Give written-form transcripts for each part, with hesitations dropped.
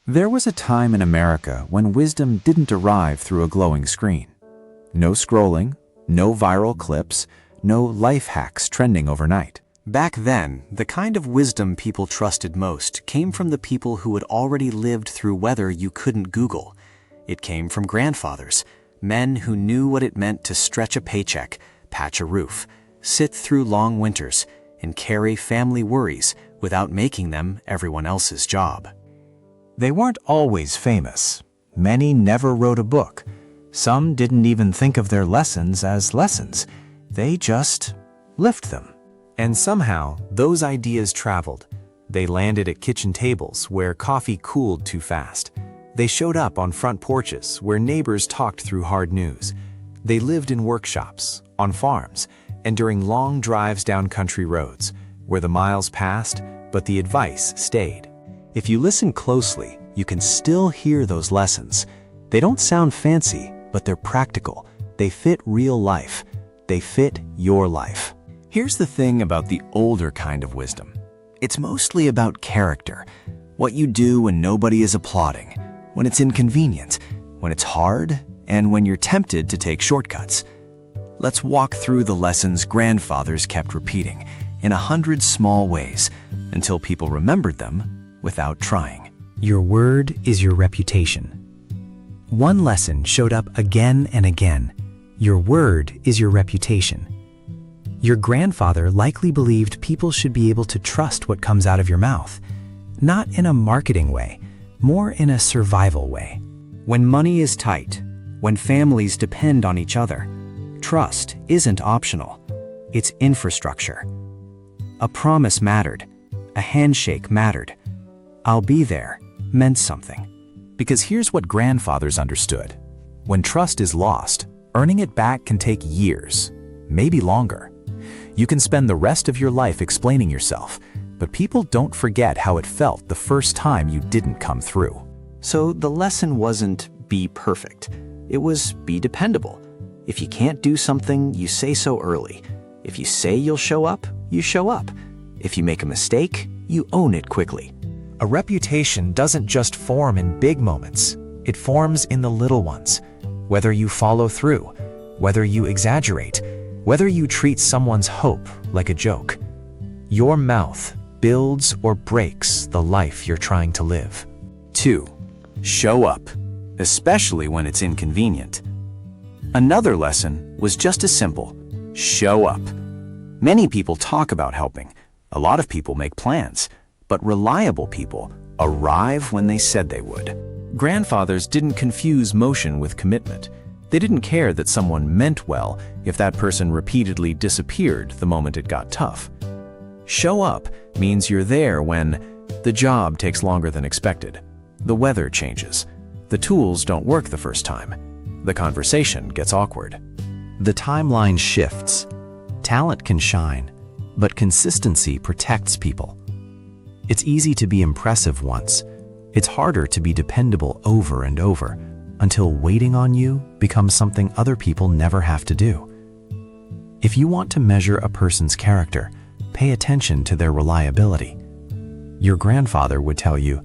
There was a time in America when wisdom didn't arrive through a glowing screen. No scrolling, no viral clips, no life hacks trending overnight. Back then, the kind of wisdom people trusted most came from the people who had already lived through weather you couldn't Google. It came from grandfathers, men who knew what it meant to stretch a paycheck, patch a roof, sit through long winters, and carry family worries without making them everyone else's job. They weren't always famous. Many never wrote a book. Some didn't even think of their lessons as lessons. They just lived them. And somehow, those ideas traveled. They landed at kitchen tables where coffee cooled too fast. They showed up on front porches where neighbors talked through hard news. They lived in workshops, on farms, and during long drives down country roads, where the miles passed, but the advice stayed. If you listen closely, you can still hear those lessons. They don't sound fancy, but they're practical. They fit real life. They fit your life. Here's the thing about the older kind of wisdom. It's mostly about character. What you do when nobody is applauding, when it's inconvenient, when it's hard, and when you're tempted to take shortcuts. Let's walk through the lessons grandfathers kept repeating in 100 small ways until people remembered them without trying. Your word is your reputation. One lesson showed up again and again. Your word is your reputation. Your grandfather likely believed people should be able to trust what comes out of your mouth, not in a marketing way, more in a survival way. When money is tight, when families depend on each other, trust isn't optional. It's infrastructure. A promise mattered. A handshake mattered. I'll be there meant something. Because here's what grandfathers understood. When trust is lost, earning it back can take years, maybe longer. You can spend the rest of your life explaining yourself, but people don't forget how it felt the first time you didn't come through. So the lesson wasn't be perfect. It was be dependable. If you can't do something, you say so early. If you say you'll show up, you show up. If you make a mistake, you own it quickly. A reputation doesn't just form in big moments. It forms in the little ones. Whether you follow through, whether you exaggerate, whether you treat someone's hope like a joke. Your mouth builds or breaks the life you're trying to live. 2. Show up, especially when it's inconvenient. Another lesson was just as simple. Show up. Many people talk about helping. A lot of people make plans. But reliable people arrive when they said they would. Grandfathers didn't confuse motion with commitment. They didn't care that someone meant well if that person repeatedly disappeared the moment it got tough. Show up means you're there when the job takes longer than expected, the weather changes, the tools don't work the first time, the conversation gets awkward. The timeline shifts. Talent can shine, but consistency protects people. It's easy to be impressive once. It's harder to be dependable over and over until waiting on you becomes something other people never have to do. If you want to measure a person's character, pay attention to their reliability. Your grandfather would tell you,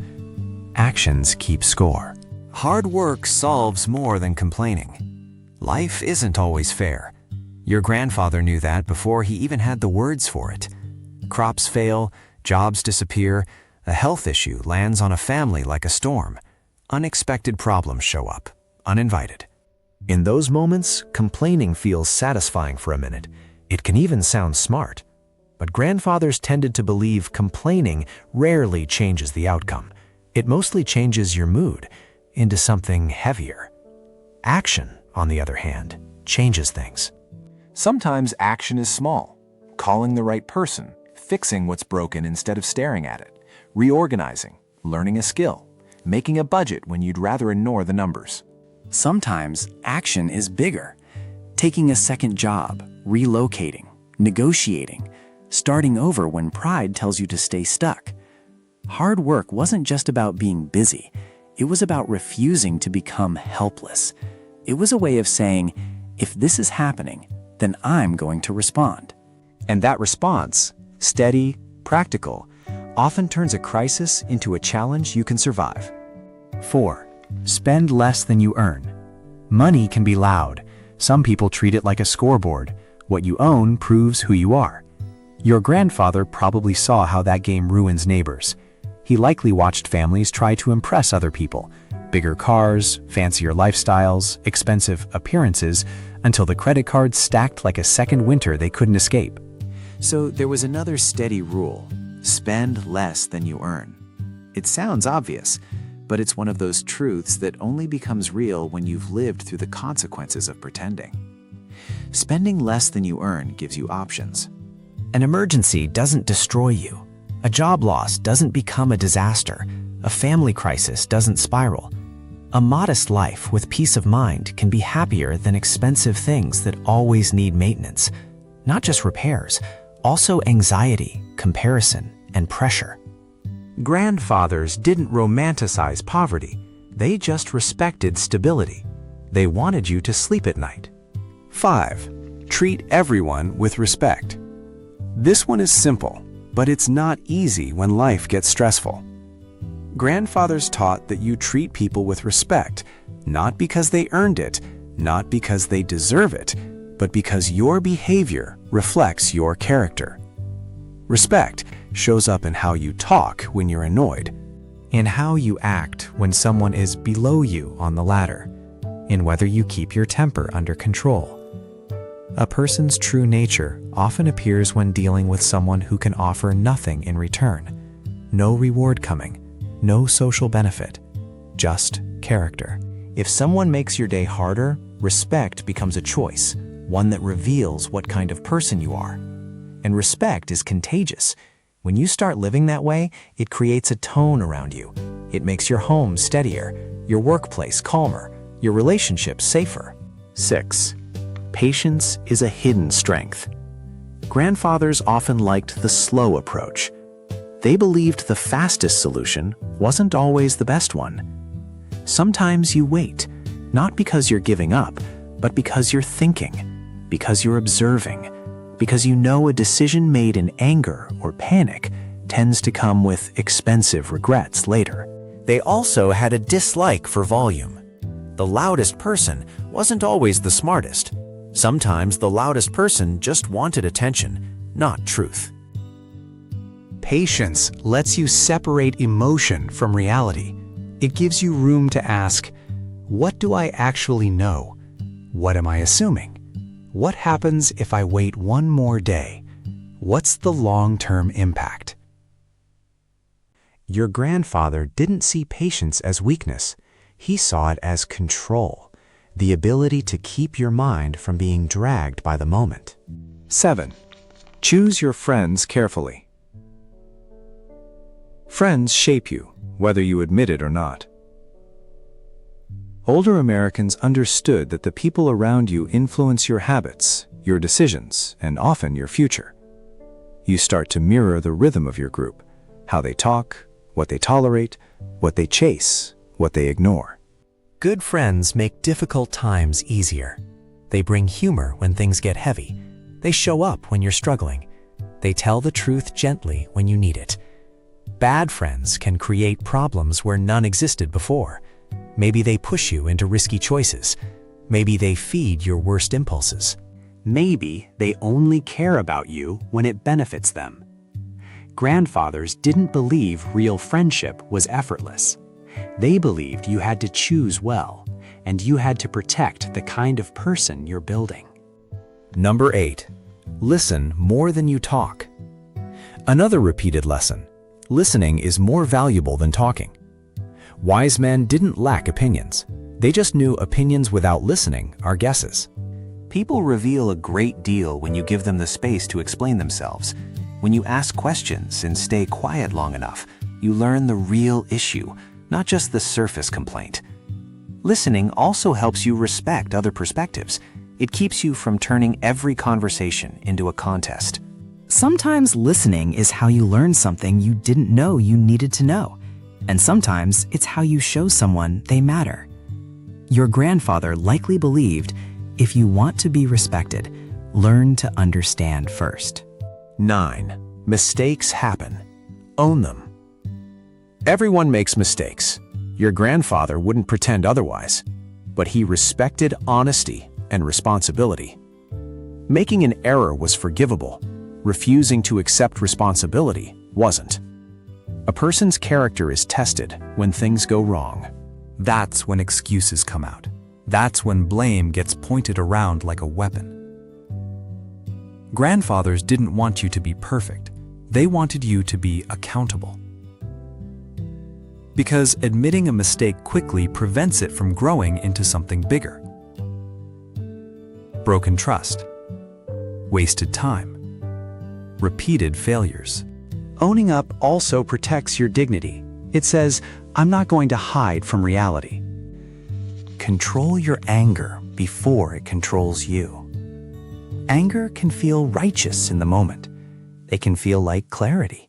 actions keep score. Hard work solves more than complaining. Life isn't always fair. Your grandfather knew that before he even had the words for it. Crops fail, jobs disappear, a health issue lands on a family like a storm. Unexpected problems show up, uninvited. In those moments, complaining feels satisfying for a minute. It can even sound smart. But grandfathers tended to believe complaining rarely changes the outcome. It mostly changes your mood into something heavier. Action, on the other hand, changes things. Sometimes action is small. Calling the right person, fixing what's broken instead of staring at it, reorganizing, learning a skill, making a budget when you'd rather ignore the numbers. Sometimes action is bigger. Taking a second job, relocating, negotiating, starting over when pride tells you to stay stuck. Hard work wasn't just about being busy. It was about refusing to become helpless. It was a way of saying, if this is happening, then I'm going to respond. And that response, steady, practical, often turns a crisis into a challenge you can survive. 4. Spend less than you earn. Money can be loud. Some people treat it like a scoreboard. What you own proves who you are. Your grandfather probably saw how that game ruins neighbors. He likely watched families try to impress other people. Bigger cars, fancier lifestyles, expensive appearances, until the credit cards stacked like a second winter they couldn't escape. So there was another steady rule: spend less than you earn. It sounds obvious, but it's one of those truths that only becomes real when you've lived through the consequences of pretending. Spending less than you earn gives you options. An emergency doesn't destroy you. A job loss doesn't become a disaster. A family crisis doesn't spiral. A modest life with peace of mind can be happier than expensive things that always need maintenance. Not just repairs, also anxiety, comparison, and pressure. Grandfathers didn't romanticize poverty. They just respected stability. They wanted you to sleep at night. 5. Treat everyone with respect. This one is simple, but it's not easy when life gets stressful. Grandfathers taught that you treat people with respect, not because they earned it, not because they deserve it, but because your behavior reflects your character. Respect shows up in how you talk when you're annoyed, in how you act when someone is below you on the ladder, in whether you keep your temper under control. A person's true nature often appears when dealing with someone who can offer nothing in return. No reward coming, no social benefit, just character. If someone makes your day harder, respect becomes a choice, one that reveals what kind of person you are. And respect is contagious. When you start living that way, it creates a tone around you. It makes your home steadier, your workplace calmer, your relationships safer. 6. Patience is a hidden strength. Grandfathers often liked the slow approach. They believed the fastest solution wasn't always the best one. Sometimes you wait, not because you're giving up, but because you're thinking, because you're observing, because you know a decision made in anger or panic tends to come with expensive regrets later. They also had a dislike for volume. The loudest person wasn't always the smartest. Sometimes the loudest person just wanted attention, not truth. Patience lets you separate emotion from reality. It gives you room to ask, what do I actually know? What am I assuming? What happens if I wait one more day? What's the long-term impact? Your grandfather didn't see patience as weakness. He saw it as control, the ability to keep your mind from being dragged by the moment. 7. Choose your friends carefully. Friends shape you, whether you admit it or not. Older Americans understood that the people around you influence your habits, your decisions, and often your future. You start to mirror the rhythm of your group, how they talk, what they tolerate, what they chase, what they ignore. Good friends make difficult times easier. They bring humor when things get heavy. They show up when you're struggling. They tell the truth gently when you need it. Bad friends can create problems where none existed before. Maybe they push you into risky choices. Maybe they feed your worst impulses. Maybe they only care about you when it benefits them. Grandfathers didn't believe real friendship was effortless. They believed you had to choose well, and you had to protect the kind of person you're building. Number 8. Listen more than you talk. Another repeated lesson. Listening is more valuable than talking. Wise men didn't lack opinions. They just knew opinions without listening are guesses. People reveal a great deal when you give them the space to explain themselves. When you ask questions and stay quiet long enough, you learn the real issue, not just the surface complaint. Listening also helps you respect other perspectives. It keeps you from turning every conversation into a contest. Sometimes listening is how you learn something you didn't know you needed to know. And sometimes it's how you show someone they matter. Your grandfather likely believed, if you want to be respected, learn to understand first. 9. Mistakes happen. Own them. Everyone makes mistakes. Your grandfather wouldn't pretend otherwise, but he respected honesty and responsibility. Making an error was forgivable. Refusing to accept responsibility wasn't. A person's character is tested when things go wrong. That's when excuses come out. That's when blame gets pointed around like a weapon. Grandfathers didn't want you to be perfect. They wanted you to be accountable. Because admitting a mistake quickly prevents it from growing into something bigger. Broken trust, wasted time, repeated failures. Owning up also protects your dignity. It says, I'm not going to hide from reality. Control your anger before it controls you. Anger can feel righteous in the moment. They can feel like clarity.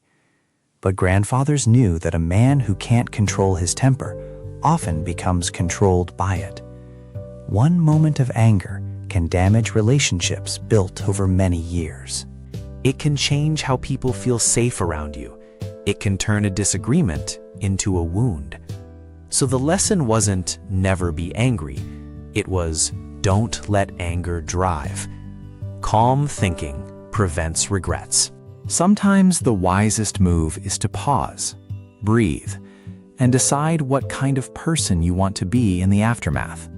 But grandfathers knew that a man who can't control his temper often becomes controlled by it. One moment of anger can damage relationships built over many years. It can change how people feel safe around you. It can turn a disagreement into a wound. So the lesson wasn't never be angry. It was don't let anger drive. Calm thinking prevents regrets. Sometimes the wisest move is to pause, breathe, and decide what kind of person you want to be in the aftermath.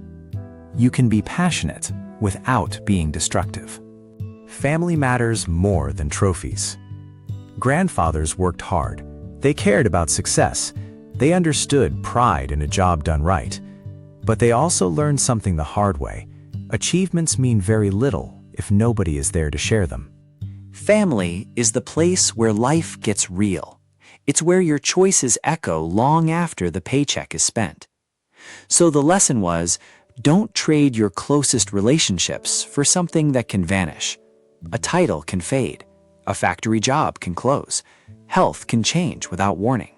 You can be passionate without being destructive. Family matters more than trophies. Grandfathers worked hard. They cared about success. They understood pride in a job done right. But they also learned something the hard way. Achievements mean very little if nobody is there to share them. Family is the place where life gets real. It's where your choices echo long after the paycheck is spent. So the lesson was, don't trade your closest relationships for something that can vanish. A title can fade. A factory job can close. Health can change without warning.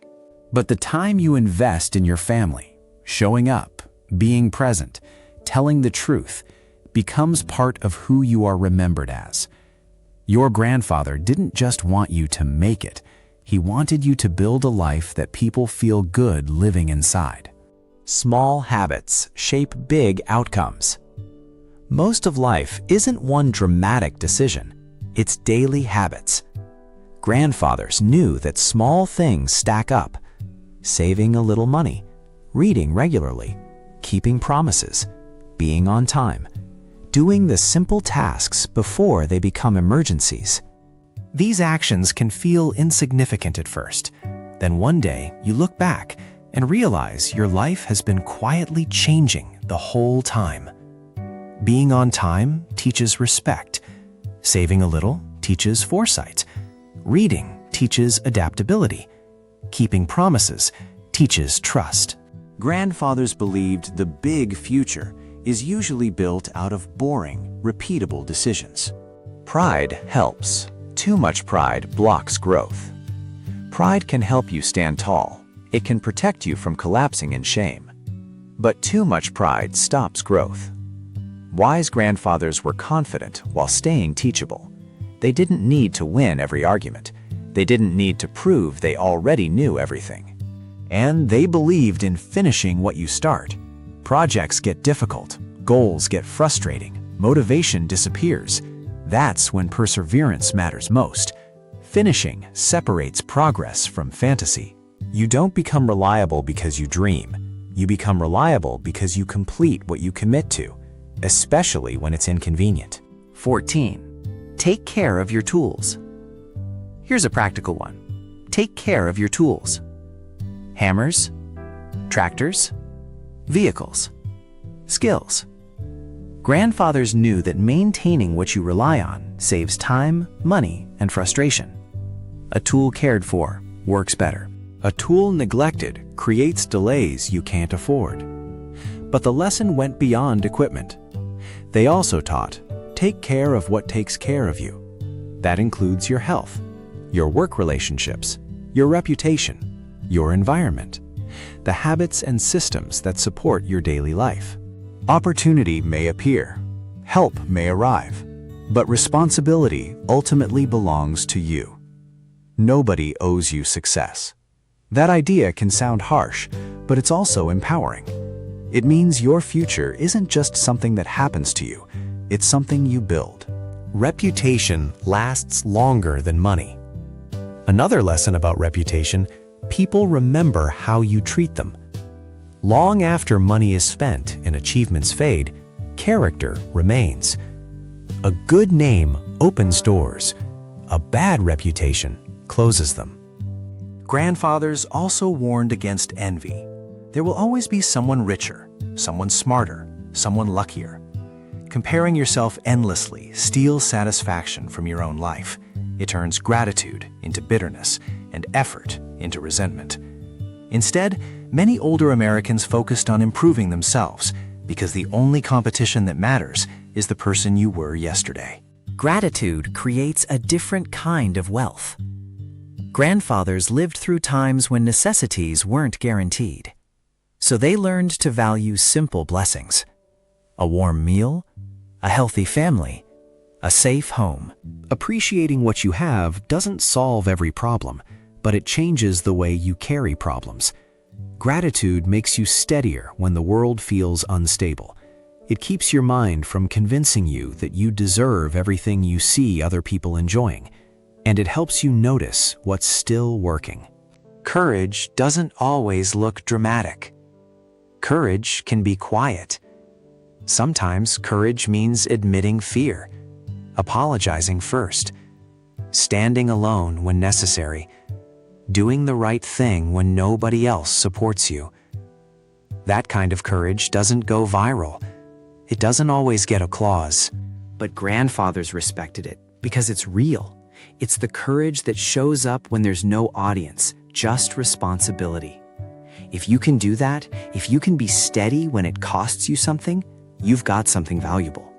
But the time you invest in your family, showing up, being present, telling the truth, becomes part of who you are remembered as. Your grandfather didn't just want you to make it. He wanted you to build a life that people feel good living inside. Small habits shape big outcomes. Most of life isn't one dramatic decision. It's daily habits. Grandfathers knew that small things stack up. Saving a little money, reading regularly, keeping promises, being on time, doing the simple tasks before they become emergencies. These actions can feel insignificant at first. Then one day you look back and realize your life has been quietly changing the whole time. Being on time teaches respect. Saving a little teaches foresight. Reading teaches adaptability. Keeping promises teaches trust. Grandfathers believed the big future is usually built out of boring, repeatable decisions. Pride helps. Too much pride blocks growth. Pride can help you stand tall. It can protect you from collapsing in shame. But too much pride stops growth. Wise grandfathers were confident while staying teachable. They didn't need to win every argument. They didn't need to prove they already knew everything. And they believed in finishing what you start. Projects get difficult, goals get frustrating, motivation disappears. That's when perseverance matters most. Finishing separates progress from fantasy. You don't become reliable because you dream. You become reliable because you complete what you commit to, especially when it's inconvenient. 14. Take care of your tools. Here's a practical one. Take care of your tools. Hammers, tractors, vehicles, skills. Grandfathers knew that maintaining what you rely on saves time, money, and frustration. A tool cared for works better. A tool neglected creates delays you can't afford. But the lesson went beyond equipment. They also taught, take care of what takes care of you. That includes your health, your work relationships, your reputation, your environment, the habits and systems that support your daily life. Opportunity may appear, help may arrive, but responsibility ultimately belongs to you. Nobody owes you success. That idea can sound harsh, but it's also empowering. It means your future isn't just something that happens to you, it's something you build. Reputation lasts longer than money. Another lesson about reputation: people remember how you treat them. Long after money is spent and achievements fade, character remains. A good name opens doors. A bad reputation closes them. Grandfathers also warned against envy. There will always be someone richer, someone smarter, someone luckier. Comparing yourself endlessly steals satisfaction from your own life. It turns gratitude into bitterness and effort into resentment. Instead, many older Americans focused on improving themselves because the only competition that matters is the person you were yesterday. Gratitude creates a different kind of wealth. Grandfathers lived through times when necessities weren't guaranteed. So they learned to value simple blessings: a warm meal, a healthy family, a safe home. Appreciating what you have doesn't solve every problem, but it changes the way you carry problems. Gratitude makes you steadier when the world feels unstable. It keeps your mind from convincing you that you deserve everything you see other people enjoying, and it helps you notice what's still working. Courage doesn't always look dramatic. Courage can be quiet. Sometimes courage means admitting fear, apologizing first, standing alone when necessary, doing the right thing when nobody else supports you. That kind of courage doesn't go viral. It doesn't always get applause. But grandfathers respected it because it's real. It's the courage that shows up when there's no audience, just responsibility. If you can do that, if you can be steady when it costs you something, you've got something valuable.